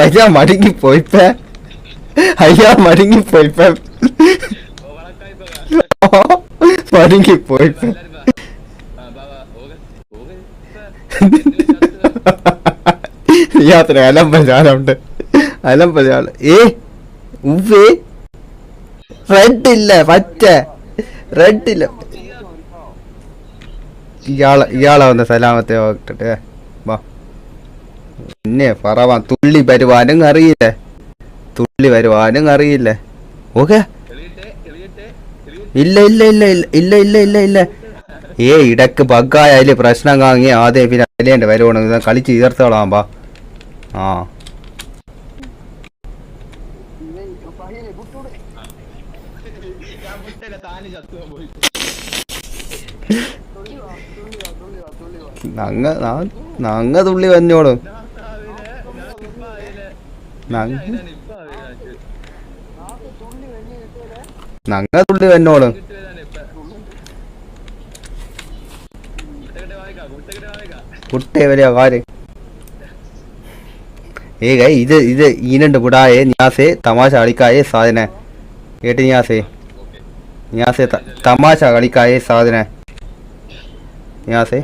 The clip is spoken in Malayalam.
ஐயா மடங்கி போய்ப்ப ஐயா மடங்கி போய்ப்ப மடங்கி போய்ப்ப യാത്ര അലമ്പജാലുണ്ട് അലമ്പജാല് ഉവ്വേ റെഡ് ഇല്ല പച്ച റെഡ് ഇല്ല ഇയാളെ വന്ന് സലാമത്തെ നോക്കിട്ടെ വാ പിന്നെ പറവാൻ തുള്ളി വരുവാനും അറിയില്ലേ ഓക്കെ ഇല്ല ഇല്ല ഇല്ല ഇല്ല ഇല്ല ഇല്ല ഇല്ല ഇടക്ക് ബഗ്ഗായാലും പ്രശ്നം കാങ്ങി ആദ്യം പിന്നെ അലേൻ്റെ വരുവാണ് കളിച്ച് തീർത്തോളാമ്പാ ആ നങ്ങ തുള്ളി വന്നോളും നങ്ങ തുള്ളി വന്നോളും കുട്ടേ വരെയാ കാര് ഇത് ഈനുണ്ട് ബുടായെ ഞാസേ തമാശ കളിക്കായേ സാധന കേട്ട് ഞാസേ തമാശ കളിക്കായേ സാധന ഞാസേ